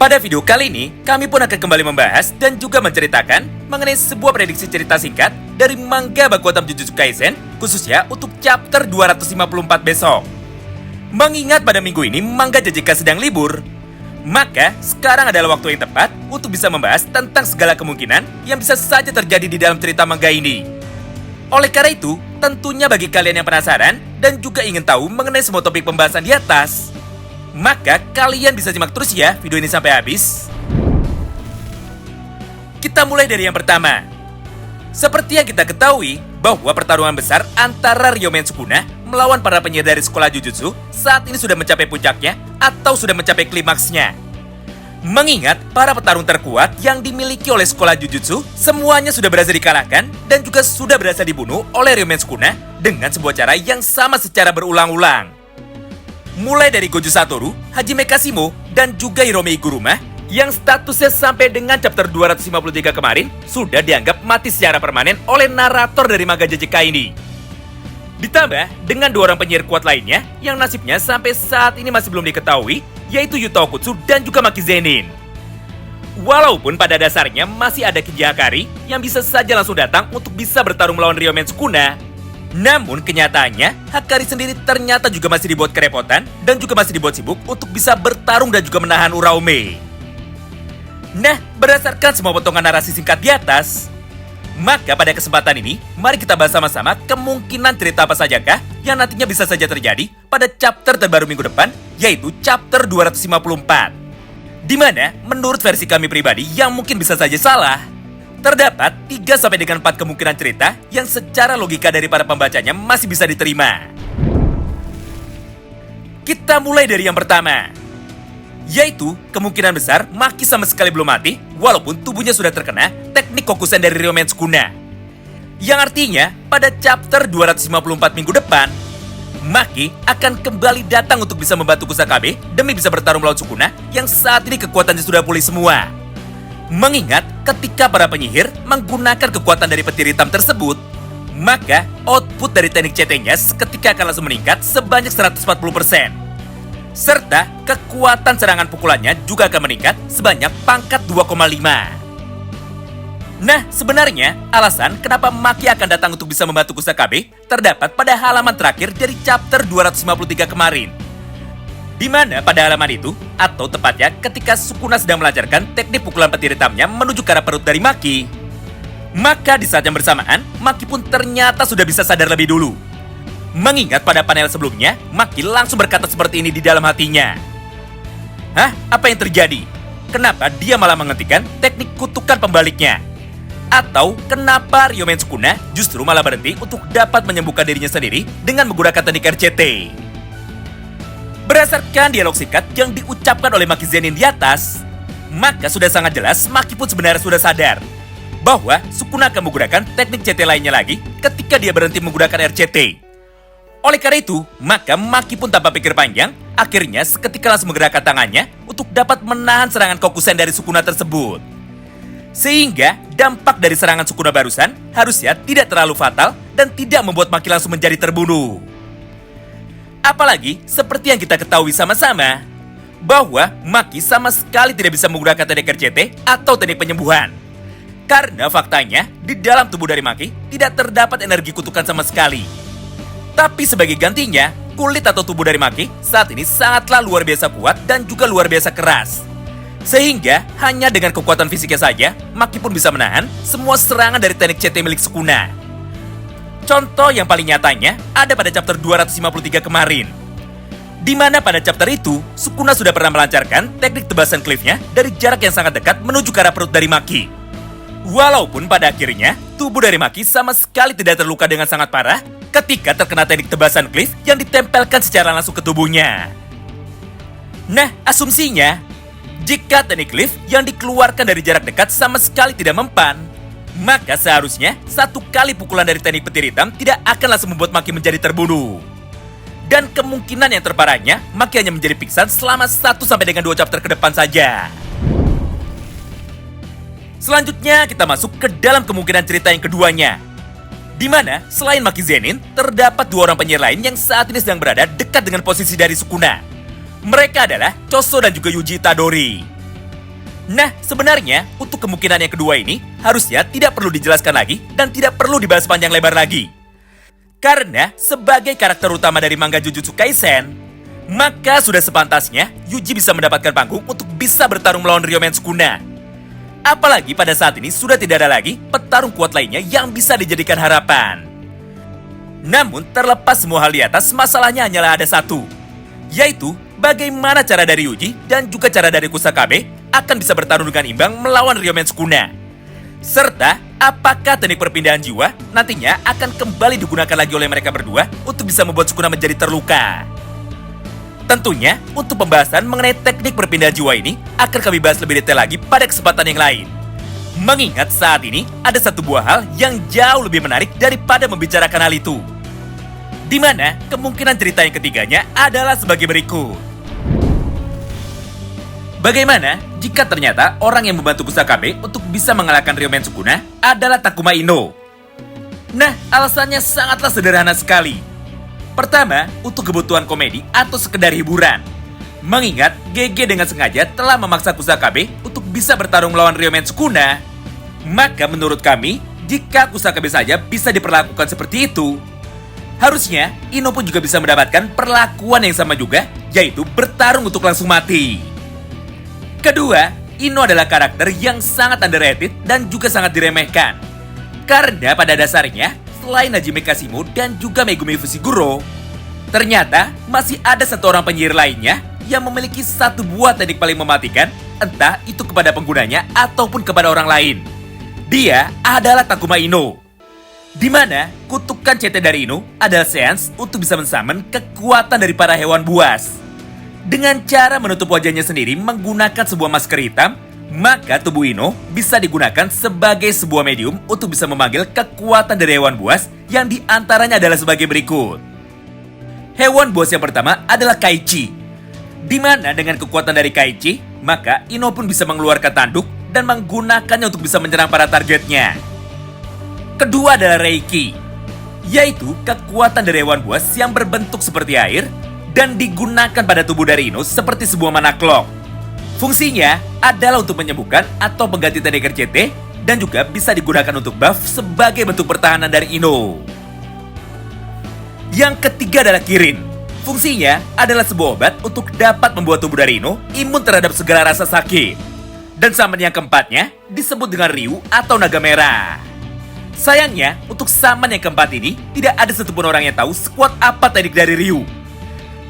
Pada video kali ini, kami pun akan kembali membahas dan juga menceritakan mengenai sebuah prediksi cerita singkat dari manga Baku Hantam Jujutsu Kaisen, khususnya untuk chapter 254 besok. Mengingat pada minggu ini manga JJK sedang libur, maka sekarang adalah waktu yang tepat untuk bisa membahas tentang segala kemungkinan yang bisa saja terjadi di dalam cerita manga ini. Oleh karena itu, tentunya bagi kalian yang penasaran dan juga ingin tahu mengenai semua topik pembahasan di atas, maka kalian bisa simak terus ya video ini sampai habis. Kita mulai dari yang pertama. Seperti yang kita ketahui, bahwa pertarungan besar antara Ryomen Sukuna melawan para penyihir dari sekolah Jujutsu saat ini sudah mencapai puncaknya atau sudah mencapai klimaksnya. Mengingat para petarung terkuat yang dimiliki oleh sekolah Jujutsu semuanya sudah berhasil dikalahkan dan juga sudah berhasil dibunuh oleh Ryomen Sukuna dengan sebuah cara yang sama secara berulang-ulang. Mulai dari Gojo Satoru, Hajime Kashimo, dan juga Hirome Iguruma yang statusnya sampai dengan chapter 253 kemarin sudah dianggap mati secara permanen oleh narator dari manga JJK ini. Ditambah dengan dua orang penyihir kuat lainnya yang nasibnya sampai saat ini masih belum diketahui, yaitu Yuta Okutsu dan juga Maki Zenin. Walaupun pada dasarnya masih ada Kinji Hakari yang bisa saja langsung datang untuk bisa bertarung melawan Ryomen Sukuna, namun kenyataannya, Hakari sendiri ternyata juga masih dibuat kerepotan dan juga masih dibuat sibuk untuk bisa bertarung dan juga menahan Uraume. Nah, berdasarkan semua potongan narasi singkat di atas, maka pada kesempatan ini, mari kita bahas sama-sama kemungkinan cerita apa sajakah yang nantinya bisa saja terjadi pada chapter terbaru minggu depan, yaitu chapter 254. Di mana, menurut versi kami pribadi yang mungkin bisa saja salah, terdapat 3-4 kemungkinan cerita yang secara logika dari para pembacanya masih bisa diterima. Kita mulai dari yang pertama, yaitu kemungkinan besar Maki sama sekali belum mati walaupun tubuhnya sudah terkena teknik Kokusen dari Ryomen Sukuna. Yang artinya pada chapter 254 minggu depan, Maki akan kembali datang untuk bisa membantu Kusakabe demi bisa bertarung melawan Sukuna yang saat ini kekuatannya sudah pulih semua. Mengingat ketika para penyihir menggunakan kekuatan dari petir hitam tersebut, maka output dari teknik CT-nya seketika akan langsung meningkat sebanyak 140%. Serta kekuatan serangan pukulannya juga akan meningkat sebanyak pangkat 2,5. Nah, sebenarnya alasan kenapa Maki akan datang untuk bisa membantu Kusakabe terdapat pada halaman terakhir dari chapter 253 kemarin. Di mana pada halaman itu, atau tepatnya ketika Sukuna sedang melancarkan teknik pukulan petir hitamnya menuju ke arah perut dari Maki, maka di saat yang bersamaan, Maki pun ternyata sudah bisa sadar lebih dulu. Mengingat pada panel sebelumnya, Maki langsung berkata seperti ini di dalam hatinya. Hah? Apa yang terjadi? Kenapa dia malah menghentikan teknik kutukan pembaliknya? Atau kenapa Ryomen Sukuna justru malah berhenti untuk dapat menyembuhkan dirinya sendiri dengan menggunakan teknik RCT? Berdasarkan dialog singkat yang diucapkan oleh Maki Zenin di atas, maka sudah sangat jelas Maki pun sebenarnya sudah sadar bahwa Sukuna akan menggunakan teknik CT lainnya lagi ketika dia berhenti menggunakan RCT. Oleh karena itu, maka Maki pun tanpa pikir panjang, akhirnya seketika langsung menggerakkan tangannya untuk dapat menahan serangan Kokusen dari Sukuna tersebut. Sehingga dampak dari serangan Sukuna barusan harusnya tidak terlalu fatal dan tidak membuat Maki langsung menjadi terbunuh. Apalagi, seperti yang kita ketahui sama-sama, bahwa Maki sama sekali tidak bisa menggunakan teknik RCT atau teknik penyembuhan. Karena faktanya, di dalam tubuh dari Maki tidak terdapat energi kutukan sama sekali. Tapi sebagai gantinya, kulit atau tubuh dari Maki saat ini sangatlah luar biasa kuat dan juga luar biasa keras. Sehingga, hanya dengan kekuatan fisiknya saja, Maki pun bisa menahan semua serangan dari teknik CT milik Sukuna. Contoh yang paling nyatanya ada pada chapter 253 kemarin. Di mana pada chapter itu, Sukuna sudah pernah melancarkan teknik tebasan cliff-nya dari jarak yang sangat dekat menuju ke arah perut dari Maki. Walaupun pada akhirnya, tubuh dari Maki sama sekali tidak terluka dengan sangat parah ketika terkena teknik tebasan cliff yang ditempelkan secara langsung ke tubuhnya. Nah, asumsinya, jika teknik cliff yang dikeluarkan dari jarak dekat sama sekali tidak mempan, maka seharusnya satu kali pukulan dari teknik petir hitam tidak akan langsung membuat Maki menjadi terbunuh. Dan kemungkinan yang terparahnya, Maki hanya menjadi pingsan selama 1-2 chapter ke depan saja. Selanjutnya kita masuk ke dalam kemungkinan cerita yang keduanya, di mana selain Maki Zenin, terdapat 2 orang penyihir lain yang saat ini sedang berada dekat dengan posisi dari Sukuna. Mereka adalah Choso dan juga Yuji Itadori. Nah, sebenarnya untuk kemungkinan yang kedua ini harusnya tidak perlu dijelaskan lagi dan tidak perlu dibahas panjang lebar lagi. Karena sebagai karakter utama dari manga Jujutsu Kaisen, maka sudah sepantasnya Yuji bisa mendapatkan panggung untuk bisa bertarung melawan Ryomen Sukuna. Apalagi pada saat ini sudah tidak ada lagi petarung kuat lainnya yang bisa dijadikan harapan. Namun terlepas semua hal di atas, masalahnya hanyalah ada satu, yaitu bagaimana cara dari Yuji dan juga cara dari Kusakabe akan bisa bertarung dengan imbang melawan Ryomen Sukuna. Serta apakah teknik perpindahan jiwa nantinya akan kembali digunakan lagi oleh mereka berdua untuk bisa membuat Sukuna menjadi terluka. Tentunya untuk pembahasan mengenai teknik perpindahan jiwa ini akan kami bahas lebih detail lagi pada kesempatan yang lain. Mengingat saat ini ada satu buah hal yang jauh lebih menarik daripada membicarakan hal itu, di mana kemungkinan cerita yang ketiganya adalah sebagai berikut. Bagaimana jika ternyata orang yang membantu Kusakabe untuk bisa mengalahkan Ryomen Sukuna adalah Takuma Ino? Nah, alasannya sangatlah sederhana sekali. Pertama, untuk kebutuhan komedi atau sekedar hiburan. Mengingat GG dengan sengaja telah memaksa Kusakabe untuk bisa bertarung melawan Ryomen Sukuna, maka menurut kami, jika Kusakabe saja bisa diperlakukan seperti itu, harusnya Ino pun juga bisa mendapatkan perlakuan yang sama juga, yaitu bertarung untuk langsung mati. Kedua, Ino adalah karakter yang sangat underrated dan juga sangat diremehkan. Karena pada dasarnya, selain Hajime Kashimo dan juga Megumi Fushiguro, ternyata masih ada satu orang penyihir lainnya yang memiliki satu buah teknik paling mematikan, entah itu kepada penggunanya ataupun kepada orang lain. Dia adalah Takuma Ino, di mana kutukan CT dari Ino adalah seans untuk bisa mensummon kekuatan dari para hewan buas. Dengan cara menutup wajahnya sendiri menggunakan sebuah masker hitam, maka tubuh Ino bisa digunakan sebagai sebuah medium untuk bisa memanggil kekuatan dari hewan buas yang diantaranya adalah sebagai berikut. Hewan buas yang pertama adalah Kaichi, di mana dengan kekuatan dari Kaichi, maka Ino pun bisa mengeluarkan tanduk dan menggunakannya untuk bisa menyerang para targetnya. Kedua adalah Reiki, yaitu kekuatan dari hewan buas yang berbentuk seperti air dan digunakan pada tubuh dari Ino seperti sebuah mana clock. Fungsinya adalah untuk menyembuhkan atau mengganti teknik RCT dan juga bisa digunakan untuk buff sebagai bentuk pertahanan dari Ino. Yang ketiga adalah Kirin. Fungsinya adalah sebuah obat untuk dapat membuat tubuh dari Ino imun terhadap segala rasa sakit. Dan summon yang keempatnya disebut dengan Ryu atau naga merah. Sayangnya, untuk summon yang keempat ini tidak ada satupun orang yang tahu sekuat apa teknik dari Ryu.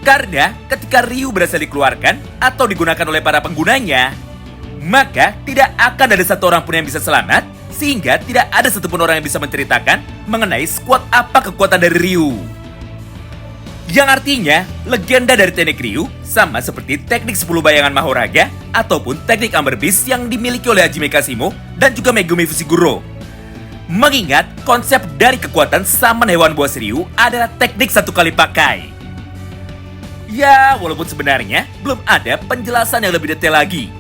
Karena ketika Ryu berhasil dikeluarkan atau digunakan oleh para penggunanya, maka tidak akan ada satu orang pun yang bisa selamat, sehingga tidak ada satupun orang yang bisa menceritakan mengenai sekuat apa kekuatan dari Ryu. Yang artinya, legenda dari teknik Ryu sama seperti teknik 10 bayangan Mahoraga ataupun teknik Amber Beast yang dimiliki oleh Hajime Kashimo dan juga Megumi Fushiguro. Mengingat konsep dari kekuatan summon hewan buas Ryu adalah teknik satu kali pakai. Ya, walaupun sebenarnya belum ada penjelasan yang lebih detail lagi.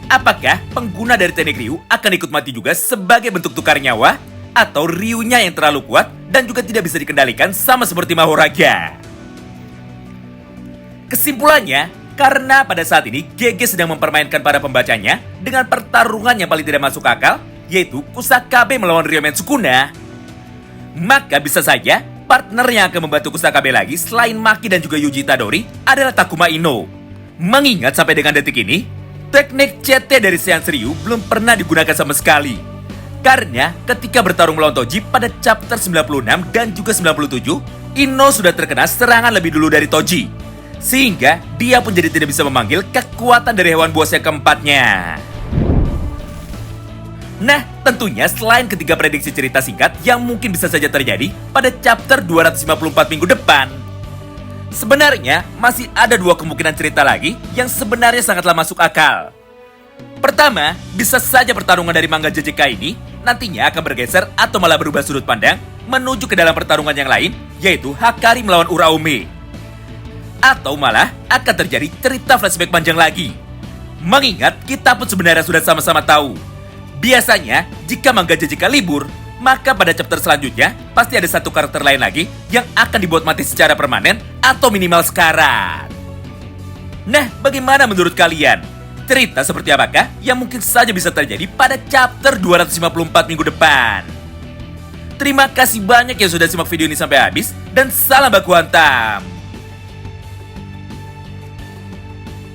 Apakah pengguna dari teknik Ryu akan ikut mati juga sebagai bentuk tukar nyawa? Atau Ryu-nya yang terlalu kuat dan juga tidak bisa dikendalikan sama seperti Mahoraga? Kesimpulannya, karena pada saat ini GG sedang mempermainkan para pembacanya dengan pertarungan yang paling tidak masuk akal, yaitu Kusakabe melawan Ryomen Sukuna, maka bisa saja partner yang akan membantu Kusakabe lagi selain Maki dan juga Yuji Itadori adalah Takuma Ino. Mengingat sampai dengan detik ini, teknik CT dari Seans Ryu belum pernah digunakan sama sekali. Karena ketika bertarung melawan Toji pada chapter 96 dan juga 97, Ino sudah terkena serangan lebih dulu dari Toji. Sehingga dia pun jadi tidak bisa memanggil kekuatan dari hewan buas yang keempatnya. Nah, tentunya selain ketiga prediksi cerita singkat yang mungkin bisa saja terjadi pada chapter 254 minggu depan, sebenarnya masih ada dua kemungkinan cerita lagi yang sebenarnya sangatlah masuk akal. Pertama, bisa saja pertarungan dari manga JJK ini nantinya akan bergeser atau malah berubah sudut pandang menuju ke dalam pertarungan yang lain, yaitu Hakari melawan Uraome. Atau malah akan terjadi cerita flashback panjang lagi. Mengingat kita pun sebenarnya sudah sama-sama tahu, biasanya jika manga JJK libur, maka pada chapter selanjutnya pasti ada satu karakter lain lagi yang akan dibuat mati secara permanen atau minimal sekarat. Nah, bagaimana menurut kalian? Cerita seperti apakah yang mungkin saja bisa terjadi pada chapter 254 minggu depan? Terima kasih banyak yang sudah simak video ini sampai habis, dan salam baku hantam!